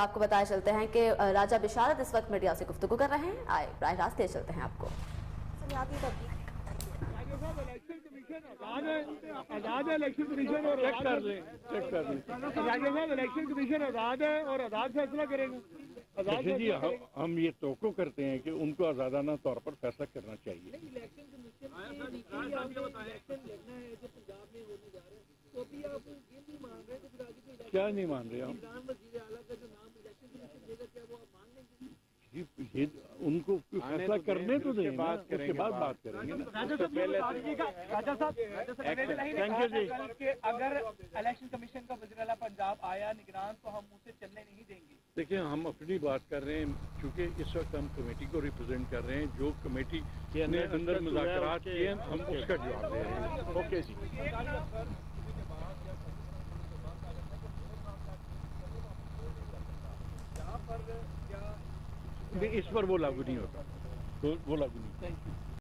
آپ کو بتایا چلتے ہیں کہ راجہ بشارت اس وقت میڈیا سے گفتگو کر رہے ہیں. آئے براہ راست لے چلتے ہیں آپ کو. آزاد ہے الیکشن کمیشن اور چیک کر لیں راجہ صاحب الیکشن کمیشن آزاد ہے اور آزاد فیصلہ کرے گا. جی ہم یہ توقع کرتے ہیں کہ ان کو آزادانہ طور پر فیصلہ کرنا چاہیے. کیا نہیں مان رہے ہم؟ یہ ان کو فیصلہ کرنے تو دیں، اس کے بعد بات کریں گے. راجہ صاحب اگر الیکشن کمیشن کا وزیر اعلیٰ پنجاب آیا نگران تو ہم اسے چلنے نہیں دیں گے. دیکھیں ہم اپنی بات کر رہے ہیں کیونکہ اس وقت ہم کمیٹی کو ریپرزینٹ کر رہے ہیں. جو کمیٹی نے اندر مذاکرات کیے ہیں ہم اس کا جواب دے رہے ہیں. اوکے جی. اس پر وہ لاگو نہیں ہوتا، وہ لاگو نہیں.